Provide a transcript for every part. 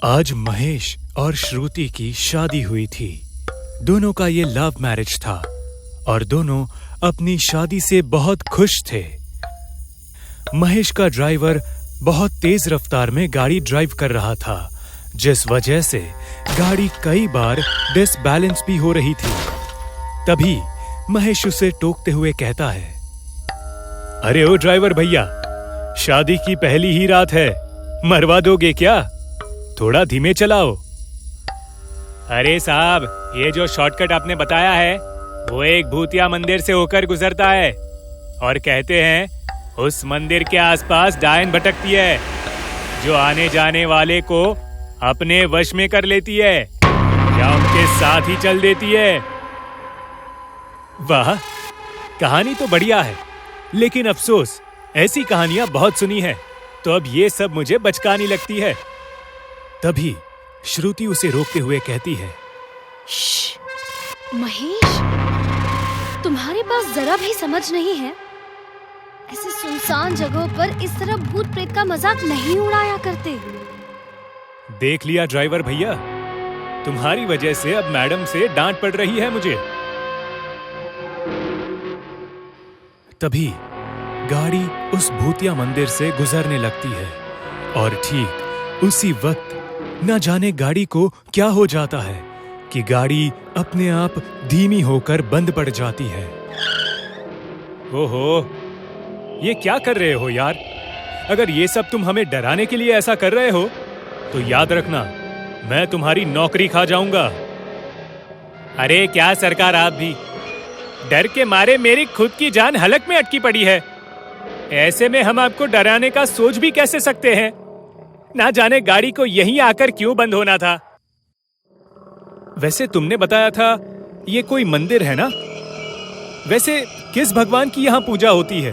आज महेश और श्रुति की शादी हुई थी। दोनों का ये लव मैरिज था और दोनों अपनी शादी से बहुत खुश थे। महेश का ड्राइवर बहुत तेज रफ्तार में गाड़ी ड्राइव कर रहा था, जिस वजह से गाड़ी कई बार डिसबैलेंस भी हो रही थी। तभी महेश उसे टोकते हुए कहता है, अरे ओ ड्राइवर भैया, शादी की पहली ही रात है, मरवा दोगे क्या? थोड़ा धीमे चलाओ। अरे साहब, ये जो शॉर्टकट आपने बताया है वो एक भूतिया मंदिर से होकर गुजरता है और कहते हैं उस मंदिर के आसपास डायन भटकती है जो आने जाने वाले को अपने वश में कर लेती है या उनके साथ ही चल देती है। वाह, कहानी तो बढ़िया है, लेकिन अफसोस ऐसी कहानियां बहुत सुनी है, तो अब ये सब मुझे बचकानी लगती है। तभी श्रुति उसे रोकते हुए कहती है, महेश, तुम्हारे पास जरा भी समझ नहीं है। ऐसे सुनसान जगहों पर इस तरह भूत प्रेत का मजाक नहीं उड़ाया करते। देख लिया ड्राइवर भैया, तुम्हारी वजह से अब मैडम से डांट पड़ रही है मुझे। तभी गाड़ी उस भूतिया मंदिर से गुजरने लगती है और ठीक उसी वक्त न जाने गाड़ी को क्या हो जाता है कि गाड़ी अपने आप धीमी होकर बंद पड़ जाती है। ओहो, ये क्या कर रहे हो यार? अगर ये सब तुम हमें डराने के लिए ऐसा कर रहे हो तो याद रखना, मैं तुम्हारी नौकरी खा जाऊंगा। अरे क्या सरकार, आप भी डर के मारे मेरी खुद की जान हलक में अटकी पड़ी है। ऐसे में हम आपको डराने का सोच भी कैसे सकते हैं? ना जाने गाड़ी को यहीं आकर क्यों बंद होना था। वैसे तुमने बताया था ये कोई मंदिर है ना? वैसे किस भगवान की यहाँ पूजा होती है?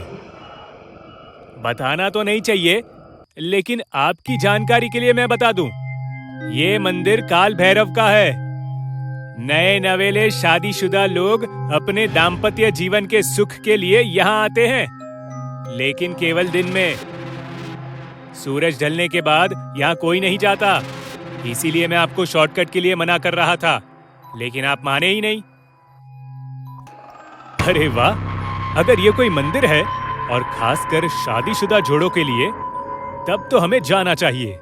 बताना तो नहीं चाहिए, लेकिन आपकी जानकारी के लिए मैं बता दूं, ये मंदिर काल भैरव का है। नए नवेले शादीशुदा लोग अपने दाम्पत्य जीवन के सुख के लिए यहाँ आते हैं, लेकिन केवल दिन में। सूरज ढलने के बाद यहाँ कोई नहीं जाता। इसीलिए मैं आपको शॉर्टकट के लिए मना कर रहा था, लेकिन आप माने ही नहीं। अरे वाह, अगर ये कोई मंदिर है और खासकर शादीशुदा जोड़ों के लिए, तब तो हमें जाना चाहिए।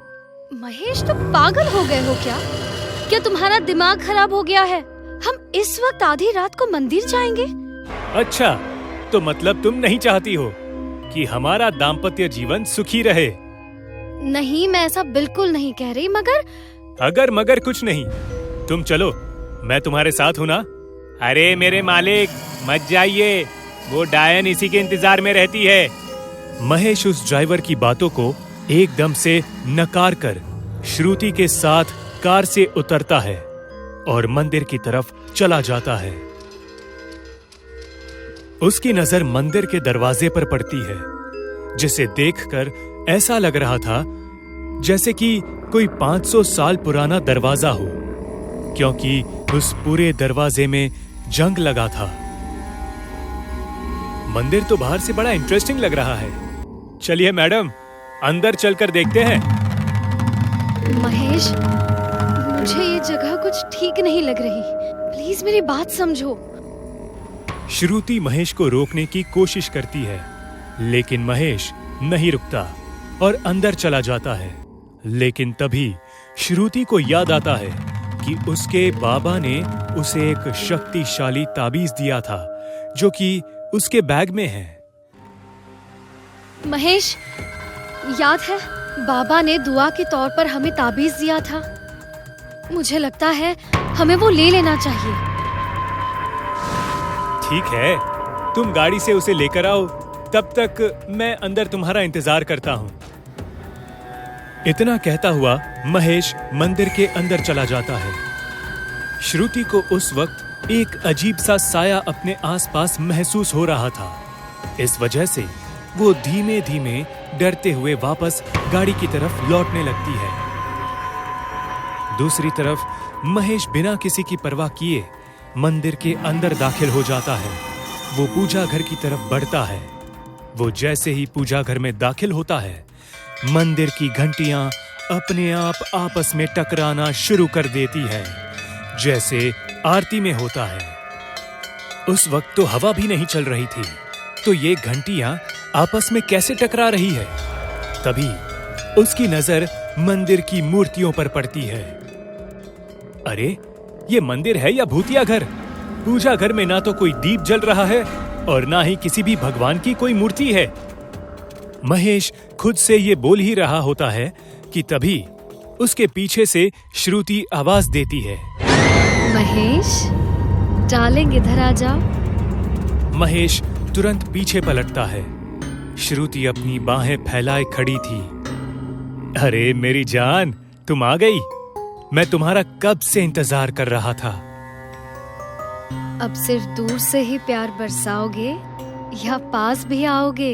महेश, तुम पागल हो गए हो क्या? क्या तुम्हारा दिमाग खराब हो गया है? हम इस वक्त आधी रात को मंदिर जाएंगे? अच्छा, तो मतलब तुम नहीं चाहती हो कि हमारा दाम्पत्य जीवन सुखी रहे? नहीं, मैं ऐसा बिल्कुल नहीं कह रही, अगर मगर कुछ नहीं। तुम चलो, मैं तुम्हारे साथ हूं ना। अरे मेरे मालिक, मत जाइए, वो डायन इसी के इंतजार में रहती है। महेश उस ड्राइवर की बातों को एकदम से नकार कर श्रुति के साथ कार से उतरता है और मंदिर की तरफ चला जाता है। उसकी नजर मंदिर के दरवाजे पर पड़ती है, जिसे देखकर ऐसा लग रहा था जैसे कि कोई 500 साल पुराना दरवाजा हो, क्योंकि उस पूरे दरवाजे में जंग लगा था। मंदिर तो बाहर से बड़ा इंटरेस्टिंग लग रहा है। चलिए मैडम, अंदर चलकर देखते हैं। महेश, मुझे ये जगह कुछ ठीक नहीं लग रही। प्लीज मेरी बात समझो। श्रुति महेश को रोकने की कोशिश करती है, लेकिन महेश नहीं रुकता और अंदर चला जाता है। लेकिन तभी श्रुति को याद आता है कि उसके बाबा ने उसे एक शक्तिशाली ताबीज दिया था, जो कि उसके बैग में है। महेश, याद है बाबा ने दुआ के तौर पर हमें ताबीज दिया था? मुझे लगता है हमें वो ले लेना चाहिए। ठीक है, तुम गाड़ी से उसे लेकर आओ, तब तक मैं अंदर तुम्हारा इंतजार करता हूँ। इतना कहता हुआ महेश मंदिर के अंदर चला जाता है। श्रुति को उस वक्त एक अजीब सा साया अपने आसपास महसूस हो रहा था। इस वजह से वो धीमे धीमे डरते हुए वापस गाड़ी की तरफ लौटने लगती है। दूसरी तरफ महेश बिना किसी की परवाह किए मंदिर के अंदर दाखिल हो जाता है। वो पूजा घर की तरफ बढ़ता है। वो जैसे ही पूजा घर में दाखिल होता है, मंदिर की घंटियां अपने आप आपस में टकराना शुरू कर देती है, जैसे आरती में होता है। उस वक्त तो हवा भी नहीं चल रही थी, तो ये घंटियां आपस में कैसे टकरा रही है? तभी उसकी नजर मंदिर की मूर्तियों पर पड़ती है। अरे, ये मंदिर है या भूतिया घर? पूजा घर में ना तो कोई दीप जल रहा है और ना ही किसी भी भगवान की कोई मूर्ति है। महेश खुद से ये बोल ही रहा होता है कि तभी उसके पीछे से श्रुति आवाज देती है, महेश, डार्लिंग इधर आ जाओ। महेश तुरंत पीछे पलटता है। श्रुति अपनी बाहें फैलाए खड़ी थी। अरे मेरी जान, तुम आ गई। मैं तुम्हारा कब से इंतजार कर रहा था। अब सिर्फ दूर से ही प्यार बरसाओगे या पास भी आओगे?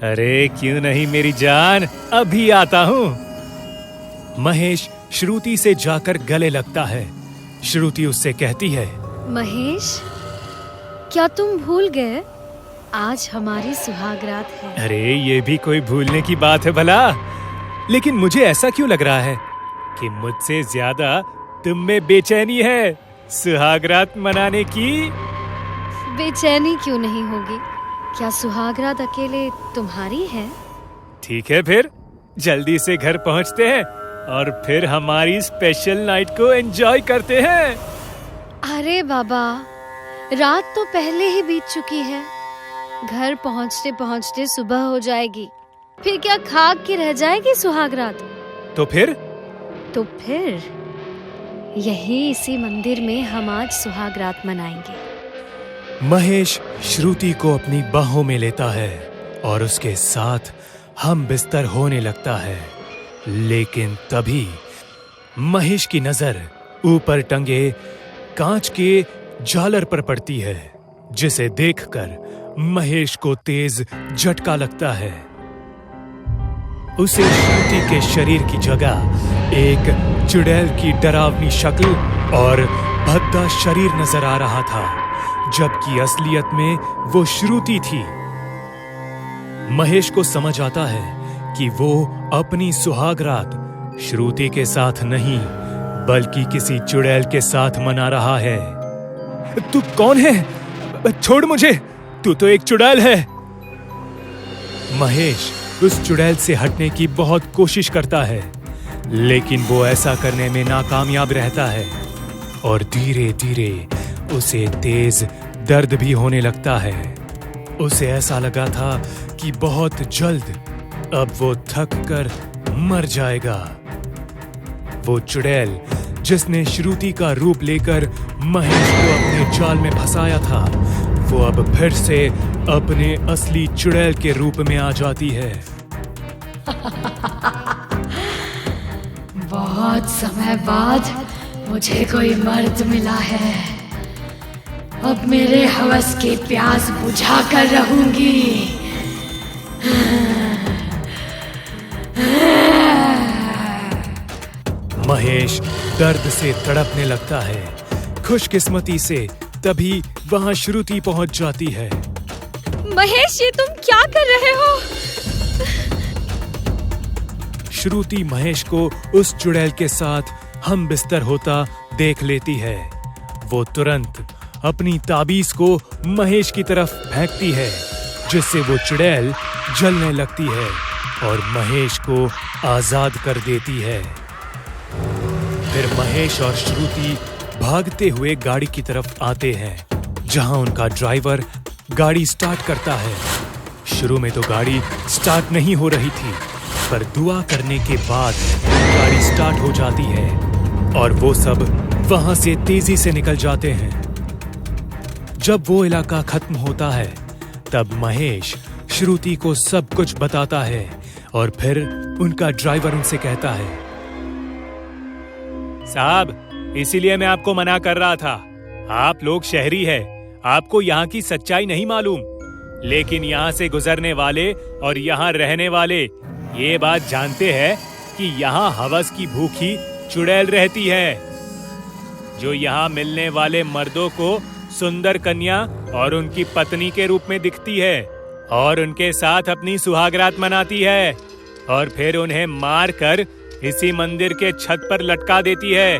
अरे क्यों नहीं मेरी जान, अभी आता हूँ। महेश श्रुति से जाकर गले लगता है। श्रुति उससे कहती है, महेश, क्या तुम भूल गए? आज हमारी सुहागरात है। अरे ये भी कोई भूलने की बात है भला? लेकिन मुझे ऐसा क्यों लग रहा है कि मुझसे ज्यादा तुम में बेचैनी है सुहागरात मनाने की? बेचैनी क्यों नहीं होगी? क्या सुहागरात अकेले तुम्हारी है? ठीक है, फिर जल्दी से घर पहुंचते हैं और फिर हमारी स्पेशल नाइट को एंजॉय करते हैं। अरे बाबा, रात तो पहले ही बीत चुकी है। घर पहुंचते पहुंचते सुबह हो जाएगी। फिर क्या खाक के रह जाएगी सुहागरात? तो फिर यही इसी मंदिर में हम आज सुहागरात मनाएंगे। महेश श्रुति को अपनी बाहों में लेता है और उसके साथ हम बिस्तर होने लगता है। लेकिन तभी महेश की नजर ऊपर टंगे कांच के झालर पर पड़ती है, जिसे देखकर महेश को तेज झटका लगता है। उसे श्रुति के शरीर की जगह एक चुड़ैल की डरावनी शक्ल और भद्दा शरीर नजर आ रहा था, जबकि असलियत में वो श्रुति थी। महेश को समझ आता है कि वो अपनी सुहागरात श्रुति के साथ नहीं बल्कि किसी चुड़ैल के साथ मना रहा है। तू कौन है? छोड़ मुझे, तू तो एक चुड़ैल है। महेश उस चुड़ैल से हटने की बहुत कोशिश करता है, लेकिन वो ऐसा करने में नाकामयाब रहता है और धीरे धीरे उसे तेज दर्द भी होने लगता है। उसे ऐसा लगा था कि बहुत जल्द अब वो थक कर मर जाएगा। वो चुड़ैल जिसने श्रुति का रूप लेकर महेश को अपने जाल में फंसाया था, वो अब फिर से अपने असली चुड़ैल के रूप में आ जाती है। बहुत समय बाद मुझे कोई मर्द मिला है। अब मेरे हवस की प्यास बुझा कर रहूंगी। महेश दर्द से तड़पने लगता है। खुशकिस्मती से तभी वहां श्रुति पहुंच जाती है। महेश, ये तुम क्या कर रहे हो? श्रुति महेश को उस चुड़ैल के साथ हम बिस्तर होता देख लेती है। वो तुरंत अपनी ताबीज को महेश की तरफ फेंकती है, जिससे वो चुड़ैल जलने लगती है और महेश को आजाद कर देती है। फिर महेश और श्रुति भागते हुए गाड़ी की तरफ आते हैं, जहां उनका ड्राइवर गाड़ी स्टार्ट करता है। शुरू में तो गाड़ी स्टार्ट नहीं हो रही थी, पर दुआ करने के बाद गाड़ी स्टार्ट हो जाती है और वो सब वहां से तेजी से निकल जाते हैं। जब वो इलाका खत्म होता है, तब महेश श्रुति को सब कुछ बताता है और फिर उनका ड्राइवर उनसे कहता है, साहब, इसीलिए मैं आपको मना कर रहा था। आप लोग शहरी हैं, आपको यहाँ की सच्चाई नहीं मालूम, लेकिन यहाँ से गुजरने वाले और यहाँ रहने वाले ये बात जानते हैं कि यहाँ हवस की भूखी चुड़ैल रहती है, जो यहाँ मिलने वाले मर्दों को सुंदर कन्या और उनकी पत्नी के रूप में दिखती है और उनके साथ अपनी सुहागरात मनाती है और फिर उन्हें मार कर इसी मंदिर के छत पर लटका देती है।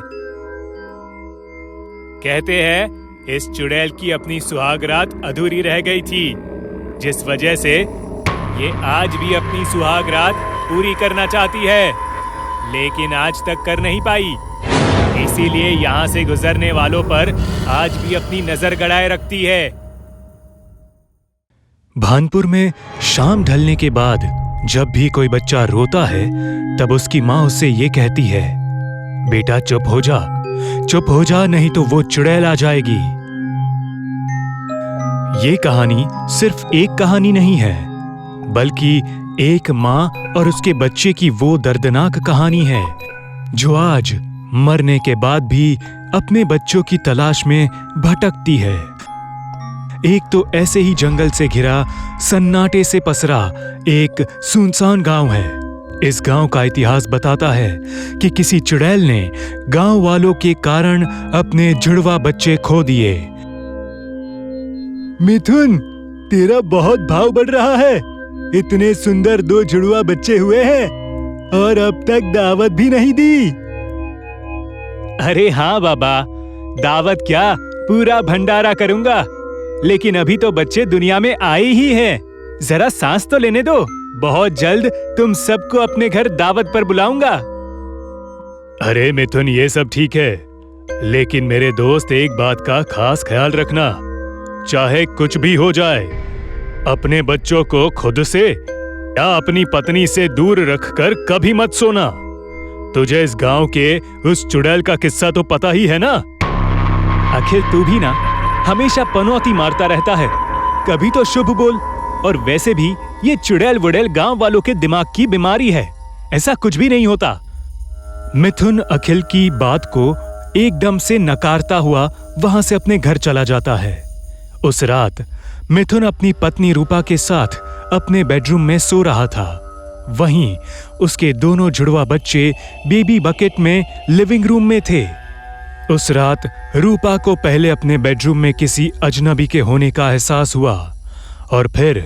कहते हैं इस चुड़ैल की अपनी सुहागरात अधूरी रह गई थी, जिस वजह से ये आज भी अपनी सुहागरात पूरी करना चाहती है, लेकिन आज तक कर नहीं पाई। इसीलिए यहाँ से गुजरने वालों पर आज भी अपनी नजर गड़ाए रखती है। भानपुर में शाम ढलने के बाद जब भी कोई बच्चा रोता है, तब उसकी माँ उससे ये कहती है, बेटा चुप हो जा, नहीं तो वो चुड़ैल आ जाएगी। ये कहानी सिर्फ एक कहानी नहीं है, बल्कि एक माँ और उसके बच्चे की वो दर्दनाक कहानी है, जो आज मरने के बाद भी अपने बच्चों की तलाश में भटकती है। एक तो ऐसे ही जंगल से घिरा, सन्नाटे से पसरा एक सुनसान गांव है। इस गांव का इतिहास बताता है कि किसी चुड़ैल ने गांव वालों के कारण अपने जुड़वा बच्चे खो दिए। मिथुन, तेरा बहुत भाव बढ़ रहा है। इतने सुंदर 2 जुड़वा बच्चे हुए हैं और अब तक दावत भी नहीं दी। अरे हाँ बाबा, दावत क्या, पूरा भंडारा करूंगा। लेकिन अभी तो बच्चे दुनिया में आए ही हैं। जरा सांस तो लेने दो। बहुत जल्द तुम सबको अपने घर दावत पर बुलाऊंगा। अरे मिथुन, ये सब ठीक है, लेकिन मेरे दोस्त एक बात का खास ख्याल रखना। चाहे कुछ भी हो जाए, अपने बच्चों को खुद से या अपनी पत्नी से दूर रखकर कभी मत सोना। तुझे इस गांव के उस चुड़ैल का किस्सा तो पता ही है ना। अखिल, तू भी ना हमेशा पनौती मारता रहता है। कभी तो शुभ बोल। और वैसे भी ये चुड़ैल वुड़ैल गांव वालों के दिमाग की बीमारी है, ऐसा कुछ भी नहीं होता। मिथुन अखिल की बात को एकदम से नकारता हुआ वहां से अपने घर चला जाता है। उस रात मिथुन अपनी पत्नी रूपा के साथ अपने बेडरूम में सो रहा था। वहीं उसके दोनों जुड़वा बच्चे बेबी बकेट में लिविंग रूम में थे। उस रात रूपा को पहले अपने बेडरूम में किसी अजनबी के होने का एहसास हुआ और फिर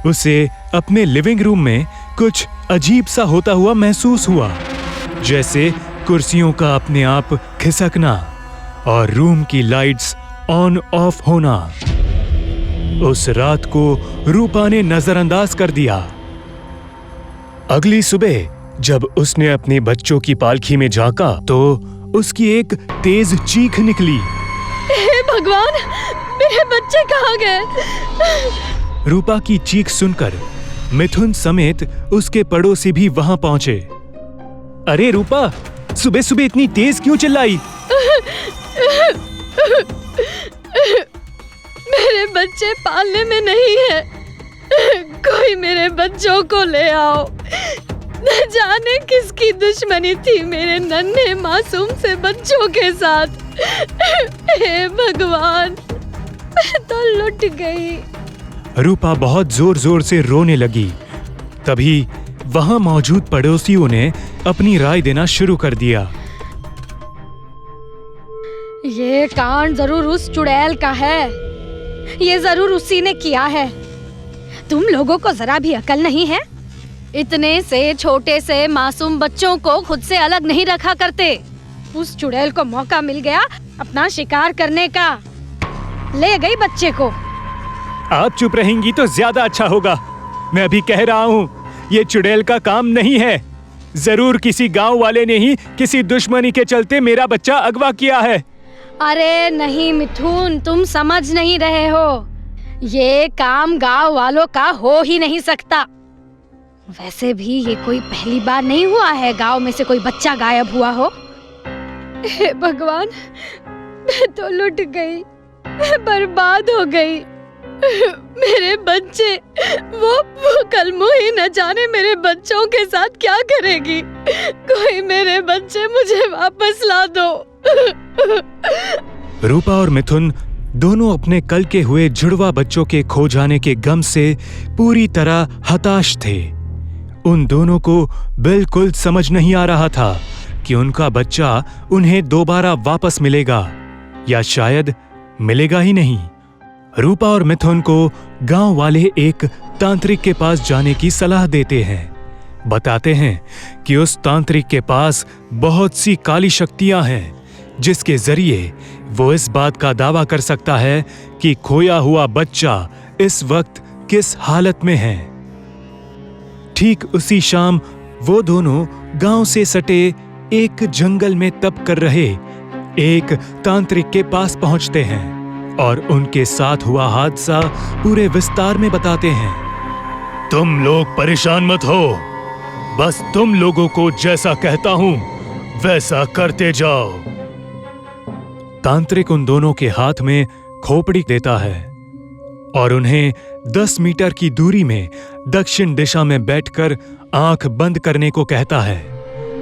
उसे अपने लिविंग रूम में कुछ अजीब सा होता हुआ महसूस हुआ, जैसे कुर्सियों का अपने आप खिसकना और रूम की लाइट्स ऑन ऑफ होना। उस रात को रूपा ने नजरअंदाज कर दिया। अगली सुबह जब उसने अपने बच्चों की पालकी में झांका तो उसकी एक तेज चीख निकली। हे भगवान, मेरे बच्चे कहाँ गए? रूपा की चीख सुनकर मिथुन समेत उसके पड़ोसी भी वहां पहुंचे। अरे रूपा, सुबह सुबह इतनी तेज क्यों चिल्लाई? मेरे बच्चे पालने में नहीं है। कोई मेरे बच्चों को ले आओ। न जाने किसकी दुश्मनी थी मेरे नन्हे मासूम से बच्चों के साथ। हे भगवान, मैं तो लुट गई। रूपा बहुत जोर जोर से रोने लगी। तभी वहां मौजूद पड़ोसियों ने अपनी राय देना शुरू कर दिया। ये कांड जरूर उस चुड़ैल का है। ये जरूर उसी ने किया है। तुम लोगों को जरा भी अकल नहीं है? इतने से छोटे से मासूम बच्चों को खुद से अलग नहीं रखा करते। उस चुड़ैल को मौका मिल गया अपना शिकार करने का। ले गई बच्चे को। आप चुप रहेंगी तो ज्यादा अच्छा होगा। मैं अभी कह रहा हूँ, ये चुड़ैल का काम नहीं है। जरूर किसी गांव वाले ने ही किसी दुश्मनी के चलते मेरा बच्चा अगवा किया है। अरे नहीं मिथुन, तुम समझ नहीं रहे हो। ये काम गांव वालों का हो ही नहीं सकता। वैसे भी ये कोई पहली बार नहीं हुआ है गांव में से कोई बच्चा गायब हुआ हो। हे भगवान, मैं तो लुट गई, मैं बर्बाद हो गई। मेरे बच्चे, वो कल मुही न जाने मेरे बच्चों के साथ क्या करेगी। कोई मेरे बच्चे मुझे वापस ला दो। रूपा और मिथुन दोनों अपने कल के हुए जुड़वा बच्चों के खो जाने के गम से पूरी तरह हताश थे। उन दोनों को बिल्कुल समझ नहीं आ रहा था कि उनका बच्चा उन्हें दोबारा वापस मिलेगा या शायद मिलेगा ही नहीं। रूपा और मिथुन को गांव वाले एक तांत्रिक के पास जाने की सलाह देते हैं। बताते हैं कि उस तांत्रिक के पास बहुत सी काली शक्तियां हैं, जिसके जरिए वो इस बात का दावा कर सकता है कि खोया हुआ बच्चा इस वक्त किस हालत में है। ठीक उसी शाम वो दोनों गांव से सटे एक जंगल में तप कर रहे एक तांत्रिक के पास पहुंचते हैं और उनके साथ हुआ हादसा पूरे विस्तार में बताते हैं। तुम लोग परेशान मत हो, बस तुम लोगों को जैसा कहता हूं वैसा करते जाओ। तांत्रिक उन दोनों के हाथ में खोपड़ी देता है और उन्हें 10 मीटर की दूरी में दक्षिण दिशा में बैठकर आंख बंद करने को कहता है।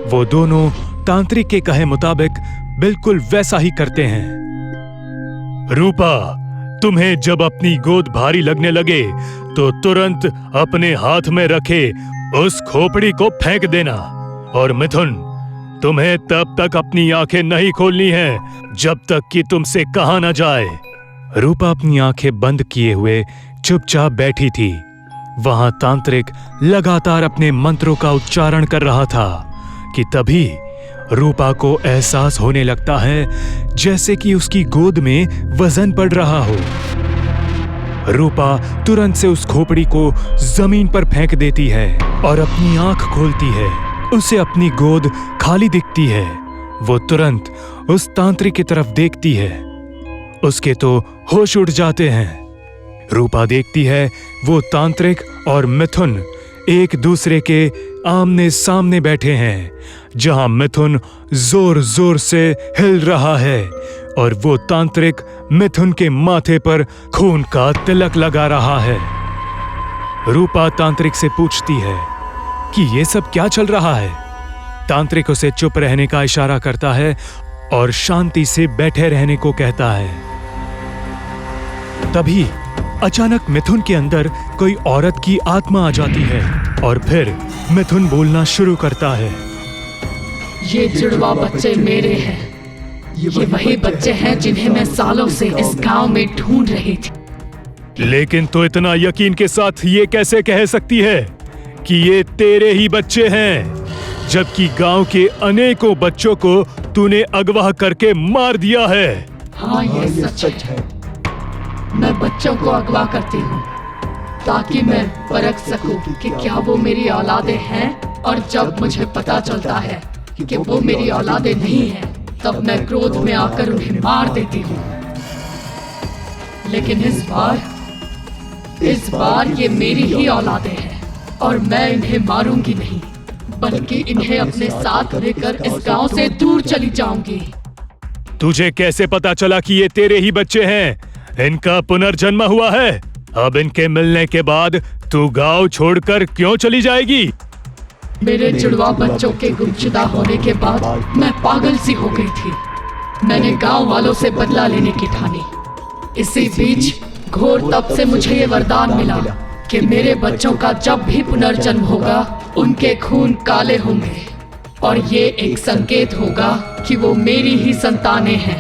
वो दोनों तांत्रिक के कहे मुताबिक बिल्कुल वैसा ही करते हैं। रूपा, तुम्हें जब अपनी गोद भारी लगने लगे तो तुरंत अपने हाथ में रखे उस खोपड़ी को फेंक देना। और मिथुन, तुम्हें तब तक अपनी आंखें नहीं खोलनी है जब तक कि तुमसे कहा न जाए। रूपा अपनी आंखें बंद किए हुए चुपचाप बैठी थी। वहां तांत्रिक लगातार अपने मंत्रों का उच्चारण कर रहा था कि तभी रूपा को एहसास होने लगता है जैसे कि उसकी गोद में वजन पड़ रहा हो। रूपा तुरंत से उस खोपड़ी को जमीन पर फेंक देती है और अपनी आंख खोलती है। उसे अपनी गोद खाली दिखती है। वो तुरंत उस तांत्रिक की तरफ देखती है। उसके तो होश उड़ जाते हैं। रूपा देखती है वो तांत्रिक और मिथुन एक दूसरे के आमने सामने बैठे हैं, जहां मिथुन जोर जोर से हिल रहा है और वो तांत्रिक मिथुन के माथे पर खून का तिलक लगा रहा है। रूपा तांत्रिक से पूछती है कि ये सब क्या चल रहा है। तांत्रिक उसे चुप रहने का इशारा करता है और शांति से बैठे रहने को कहता है। तभी अचानक मिथुन के अंदर कोई औरत की आत्मा आ जाती है और फिर मिथुन बोलना शुरू करता है। ये जुड़वा बच्चे मेरे हैं। ये वही बच्चे हैं जिन्हें मैं सालों से इस गांव में ढूंढ रही थी। लेकिन तो इतना यकीन के साथ ये कैसे कह सकती है कि ये तेरे ही बच्चे हैं, जबकि गांव के अनेकों बच्चों को तूने अगवा करके मार दिया है। हाँ, ये सच है। मैं बच्चों को अगवा करती हूँ ताकि मैं परख सकूं कि क्या वो मेरी औलादे हैं, और जब मुझे पता चलता है कि वो मेरी औलादे नहीं है, तब मैं क्रोध में आकर उन्हें मार देती हूँ। लेकिन इस बार ये मेरी ही औलादे हैं और मैं इन्हें मारूंगी नहीं, बल्कि इन्हें अपने साथ लेकर इस गांव से दूर चली जाऊंगी। तुझे कैसे पता चला कि ये तेरे ही बच्चे हैं? इनका पुनर्जन्म हुआ है। अब इनके मिलने के बाद तू गांव छोड़कर क्यों चली जाएगी? मेरे जुड़वा बच्चों के गुमशुदा होने के बाद मैं पागल सी हो गई थी। मैंने गांव वालों से बदला लेने की ठानी। इसी बीच घोर तप से मुझे ये वरदान मिला कि मेरे बच्चों का जब भी पुनर्जन्म होगा, उनके खून काले होंगे और ये एक संकेत होगा कि वो मेरी ही संतानें हैं।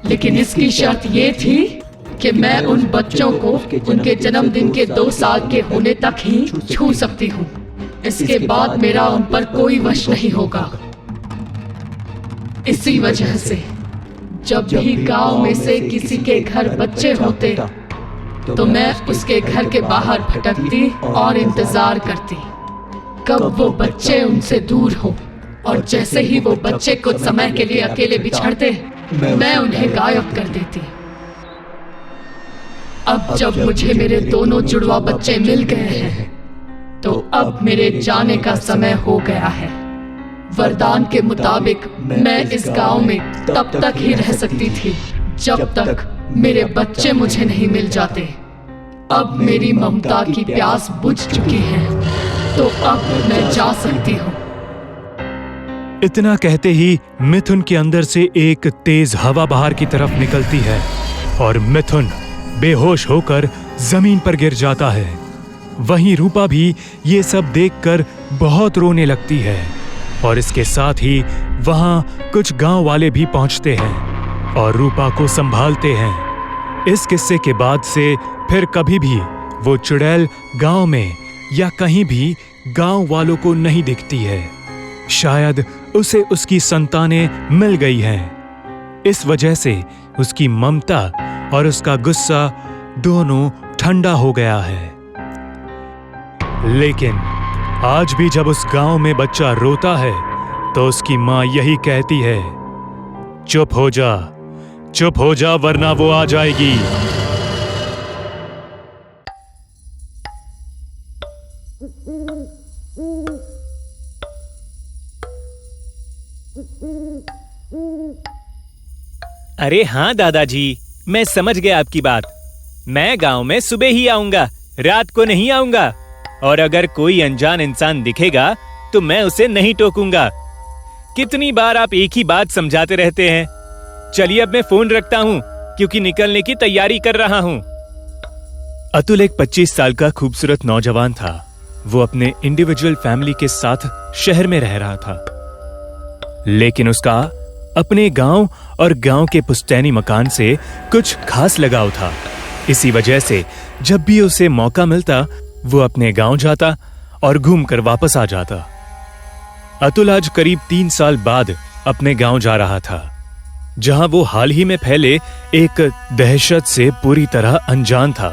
लेकिन इसकी शर्त ये थी कि मैं उन बच्चों को उनके जन्मदिन के 2 साल के होने तक ही छू सकती हूँ। इसके बाद मेरा उन पर कोई वश नहीं होगा। इसी वजह से जब भी गांव में से किसी के घर बच्चे होते तो मैं उसके घर के बाहर भटकती और इंतजार करती कब वो बच्चे उनसे दूर हो, और जैसे ही वो बच्चे कुछ समय के लिए अकेले बिछड़ते, मैं उन्हें गायब कर देती। अब जब मुझे मेरे दोनों जुड़वा बच्चे मिल गए हैं, तो अब मेरे जाने का समय हो गया है। वरदान के मुताबिक मैं इस गांव में तब तक ही रह सकती थी जब तक मेरे बच्चे मुझे नहीं मिल जाते। अब मेरी ममता की प्यास बुझ चुकी है, तो अब मैं जा सकती हूँ। इतना कहते ही मिथुन के अंदर से एक तेज हवा बाहर की तरफ निकलती है और मिथुन बेहोश होकर जमीन पर गिर जाता है। वहीं रूपा भी ये सब देखकर बहुत रोने लगती है और इसके साथ ही वहां कुछ गांव वाले भी पहुंचते हैं और रूपा को संभालते हैं। इस किस्से के बाद से फिर कभी भी वो चुड़ैल गांव में या कहीं भी गांव वालों को नहीं दिखती है। शायद उसे उसकी संतानें मिल गई हैं। इस वजह से उसकी ममता और उसका गुस्सा दोनों ठंडा हो गया है। लेकिन आज भी जब उस गांव में बच्चा रोता है तो उसकी मां यही कहती है, चुप हो जा वरना वो आ जाएगी। अरे हाँ दादाजी, मैं समझ गया आपकी बात। मैं गांव में सुबह ही आऊंगा, रात को नहीं आऊंगा। और अगर कोई अनजान इंसान दिखेगा तो मैं उसे नहीं टोकूंगा। कितनी बार आप एक ही बात समझाते रहते हैं। चलिए अब मैं फोन रखता हूँ क्योंकि निकलने की तैयारी कर रहा हूँ। अतुल एक 25 साल का खूबसूरत नौजवान था। वो अपने इंडिविजुअल फैमिली के साथ शहर में रह रहा था, लेकिन उसका अपने गांव और गांव के पुश्तैनी मकान से कुछ खास लगाव था। इसी वजह से जब भी उसे मौका मिलता वो अपने गांव जाता और घूमकर वापस आ जाता। अतुल आज करीब 3 साल बाद अपने गांव जा रहा था, जहां वो हाल ही में फैले एक दहशत से पूरी तरह अनजान था।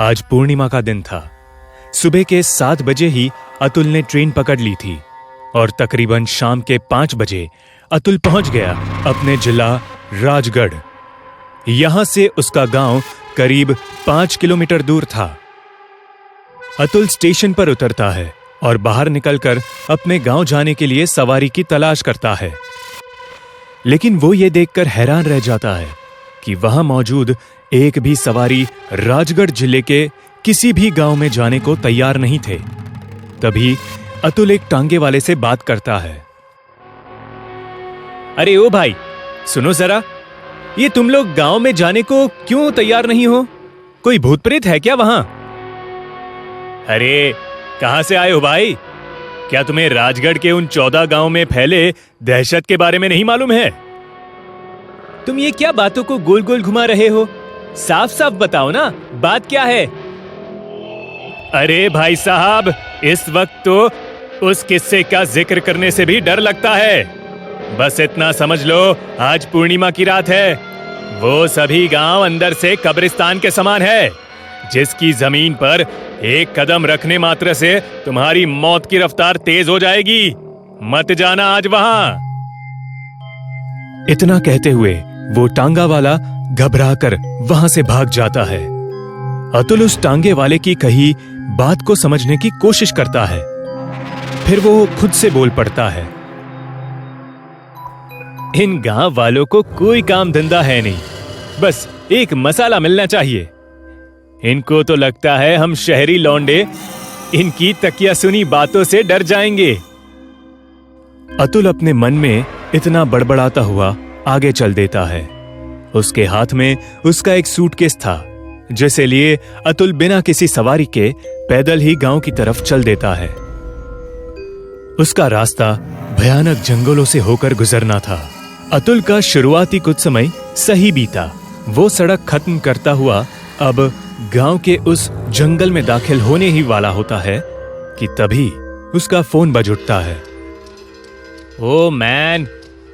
आज पूर्णिमा का दिन था। सुबह के 7 बजे ही अतुल ने ट्रेन पकड़ ली थी और तकरीबन शाम के 5 बजे अतुल पहुंच गया अपने जिला राजगढ़। यहां से उसका गांव करीब 5 किलोमीटर दूर था। अतुल स्टेशन पर उतरता है और बाहर निकलकर अपने गांव जाने के लिए सवारी की तलाश करता है। लेकिन वो ये देखकर हैरान रह जाता है कि वहां मौजूद एक भी सवारी राजगढ़ जिले के किसी भी गांव में जाने को तैयार नहीं थे। तभी अतुल एक टांगे वाले से बात करता है। अरे ओ भाई, सुनो जरा, ये तुम लोग गांव में जाने को क्यों तैयार नहीं हो? कोई भूत प्रेत है क्या वहां? अरे कहां से आए हो भाई? क्या तुम्हें राजगढ़ के उन 14 गांव में फैले दहशत के बारे में नहीं मालूम है? तुम ये क्या बातों को गोल गोल घुमा रहे हो? साफ साफ बताओ ना, बात क्या है? अरे भाई साहब, इस वक्त तो उस किस्से का जिक्र करने से भी डर लगता है। बस इतना समझ लो, आज पूर्णिमा की रात है। वो सभी गांव अंदर से कब्रिस्तान के समान है, जिसकी जमीन पर एक कदम रखने मात्र से तुम्हारी मौत की रफ्तार तेज हो जाएगी। मत जाना आज वहां। इतना कहते हुए वो टांगा वाला घबराकर वहां से भाग जाता है। अतुल उस टांगे वाले की कही बात को समझने की कोशिश करता है। फिर वो खुद से बोल पड़ता है, इन गांव वालों को कोई काम धंधा है नहीं, बस एक मसाला मिलना चाहिए। इनको तो लगता है हम शहरी लौंडे इनकी तकिया सुनी बातों से डर जाएंगे। अतुल अपने मन में इतना बड़बड़ाता हुआ आगे चल देता है। उसके हाथ में उसका एक सूटकेस था, जिसे लिए अतुल बिना किसी सवारी के पैदल ही गांव की तरफ चल देता है। उसका रास्ता भयानक जंगलों से होकर गुजरना था। अतुल का शुरुआती कुछ समय सही बीता। वो सड़क खत्म करता हुआ अब गांव के उस जंगल में दाखिल होने ही वाला होता है कि तभी उसका फोन बज उठता है। ओ मैन,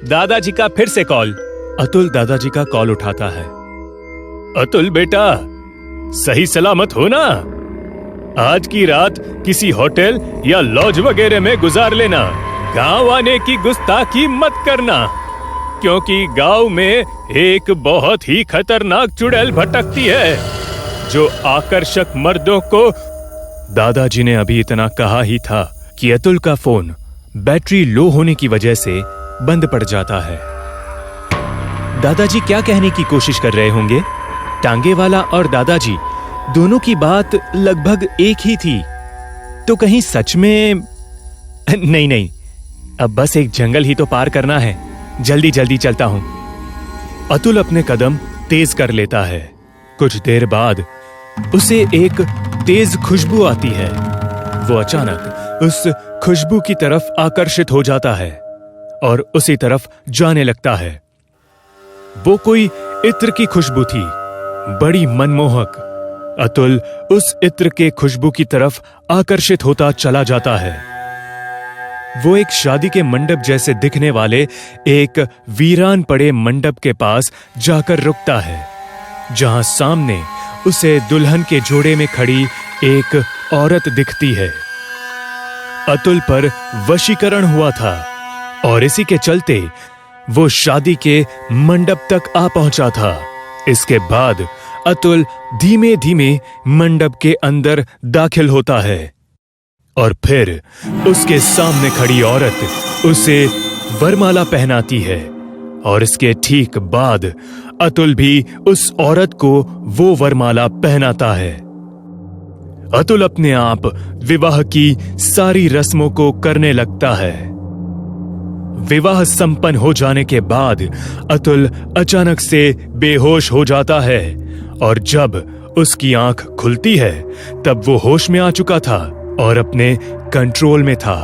दादाजी का फिर से कॉल। अतुल दादाजी का कॉल उठाता है। अतुल बेटा, सही सलामत हो ना? आज की रात किसी होटल या लॉज वगैरह में गुजार लेना। गांव आने की गुस्ताखी मत करना, क्योंकि गांव में एक बहुत ही खतरनाक चुड़ैल भटकती है जो आकर्षक मर्दों को। दादाजी ने अभी इतना कहा ही था कि अतुल का फोन बैटरी लो होने की वजह से बंद पड़ जाता है। दादाजी क्या कहने की कोशिश कर रहे होंगे? टांगे वाला और दादाजी दोनों की बात लगभग एक ही थी। तो कहीं सच में? नहीं, अब बस एक जंगल ही तो पार करना है, जल्दी जल्दी चलता हूं। अतुल अपने कदम तेज कर लेता है। कुछ देर बाद उसे एक तेज खुशबू आती है। वो अचानक उस खुशबू की तरफ आकर्षित हो जाता है और उसी तरफ जाने लगता है। वो कोई इत्र की खुशबू थी, बड़ी मनमोहक। अतुल उस इत्र के खुशबू की तरफ आकर्षित होता चला जाता है। वो एक शादी के मंडप जैसे दिखने वाले एक वीरान पड़े मंडप के पास जाकर रुकता है, जहां सामने उसे दुल्हन के जोड़े में खड़ी एक औरत दिखती है। अतुल पर वशीकरण हुआ था और इसी के चलते वो शादी के मंडप तक आ पहुंचा था। इसके बाद अतुल धीमे धीमे मंडप के अंदर दाखिल होता है और फिर उसके सामने खड़ी औरत उसे वरमाला पहनाती है और इसके ठीक बाद अतुल भी उस औरत को वो वरमाला पहनाता है। अतुल अपने आप विवाह की सारी रस्मों को करने लगता है। विवाह संपन्न हो जाने के बाद अतुल अचानक से बेहोश हो जाता है और जब उसकी आंख खुलती है तब वो होश में आ चुका था और अपने कंट्रोल में था।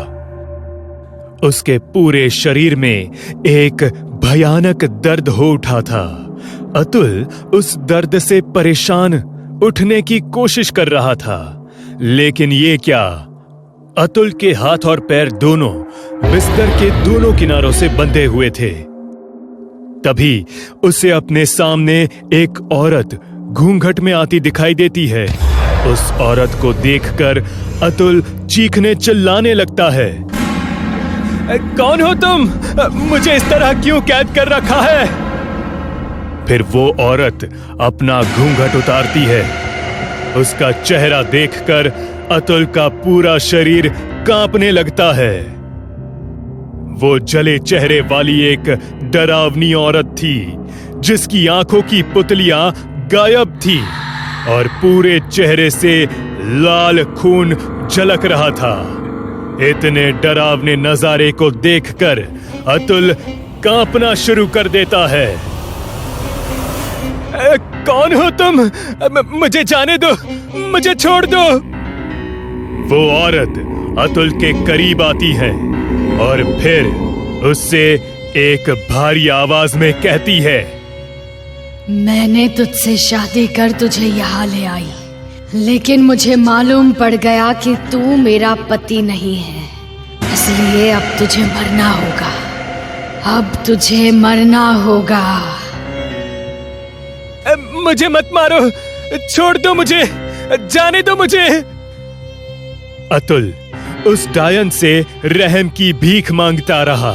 उसके पूरे शरीर में एक भयानक दर्द हो उठा था। अतुल उस दर्द से परेशान उठने की कोशिश कर रहा था, लेकिन ये क्या, अतुल के हाथ और पैर दोनों बिस्तर के दोनों किनारों से बंधे हुए थे। तभी उसे अपने सामने एक औरत घूंघट में आती दिखाई देती है। उस औरत को देखकर अतुल चीखने चिल्लाने लगता है। कौन हो तुम? मुझे इस तरह क्यों कैद कर रखा है? फिर वो औरत अपना घूंघट उतारती है। उसका चेहरा देखकर अतुल का पूरा शरीर कांपने लगता है। वो जले चेहरे वाली एक डरावनी औरत थी, जिसकी आंखों की पुतलियां गायब थी और पूरे चेहरे से लाल खून झलक रहा था। इतने डरावने नजारे को देखकर अतुल कांपना शुरू कर देता है। कौन हो तुम? मुझे जाने दो, मुझे छोड़ दो। वो औरत अतुल के करीब आती है और फिर उससे एक भारी आवाज में कहती है, मैंने तुझसे शादी कर तुझे यहाँ ले आई, लेकिन मुझे मालूम पड़ गया कि तू मेरा पति नहीं है, इसलिए अब तुझे मरना होगा। अब तुझे मरना होगा। मुझे मत मारो, छोड़ दो मुझे, जाने दो मुझे। अतुल उस डायन से रहम की भीख मांगता रहा,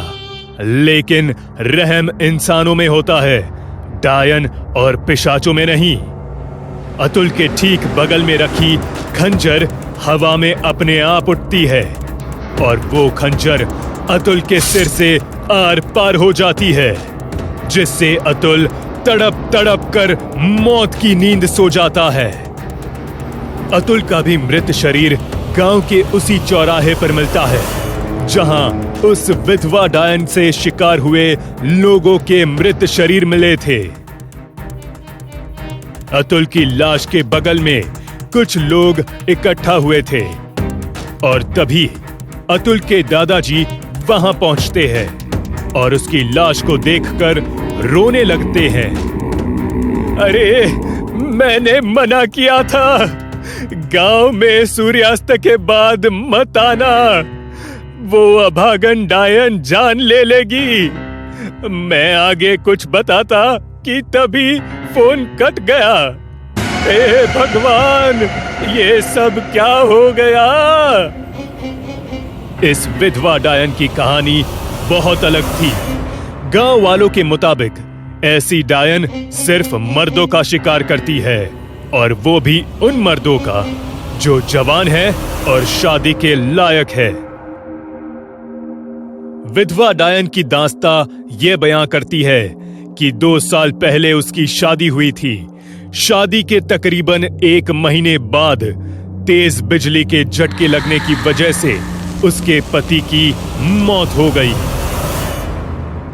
लेकिन रहम इंसानों में होता है, डायन और पिशाचों में नहीं। अतुल के ठीक बगल में रखी खंजर हवा में अपने आप उठती है और वो खंजर अतुल के सिर से आर पार हो जाती है, जिससे अतुल तड़प तड़प कर मौत की नींद सो जाता है। अतुल का भी मृत शरीर गांव के उसी चौराहे पर मिलता है, जहां उस विधवा डायन से शिकार हुए लोगों के मृत शरीर मिले थे। अतुल की लाश के बगल में कुछ लोग इकट्ठा हुए थे और तभी अतुल के दादाजी वहां पहुंचते हैं और उसकी लाश को देखकर रोने लगते हैं। अरे, मैंने मना किया था, गांव में सूर्यास्त के बाद मत आना, वो अभागन डायन जान ले लेगी। मैं आगे कुछ बताता कि तभी फोन कट गया। हे भगवान, ये सब क्या हो गया? इस विधवा डायन की कहानी बहुत अलग थी। गांव वालों के मुताबिक ऐसी डायन सिर्फ मर्दों का शिकार करती है, और वो भी उन मर्दों का जो जवान है और शादी के लायक है। विधवा डायन की दास्तां ये बयां करती है कि 2 साल पहले उसकी शादी हुई थी। शादी के तकरीबन 1 महीने बाद तेज बिजली के झटके लगने की वजह से उसके पति की मौत हो गई।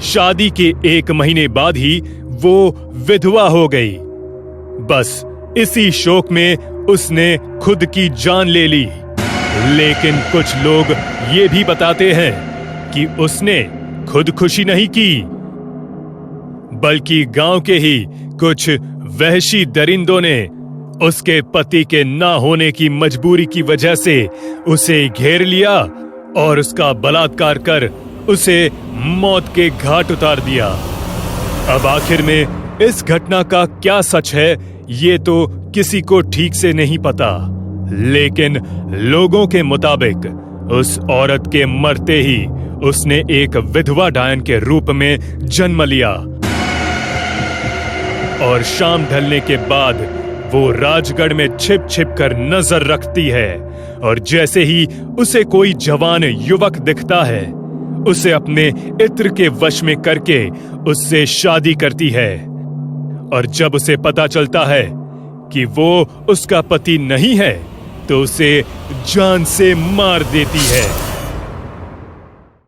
शादी के 1 महीने बाद ही वो विधवा हो गई। बस इसी शोक में उसने खुद की जान ले ली। लेकिन कुछ लोग ये भी बताते हैं कि उसने खुदकुशी नहीं की, बल्कि गांव के ही कुछ वहशी दरिंदों ने उसके पति के ना होने की मजबूरी की वजह से उसे घेर लिया और उसका बलात्कार कर उसे मौत के घाट उतार दिया। अब आखिर में इस घटना का क्या सच है ये तो किसी को ठीक से नहीं पता, लेकिन लोगों के मुताबिक उस औरत के मरते ही उसने एक विधवा डायन के रूप में जन्म लिया और शाम ढलने के बाद वो राजगढ़ में छिप छिप कर नजर रखती है और जैसे ही उसे कोई जवान युवक दिखता है उसे अपने इत्र के वश में करके उससे शादी करती है। और जब उसे पता चलता है कि वो उसका पति नहीं है तो उसे जान से मार देती है।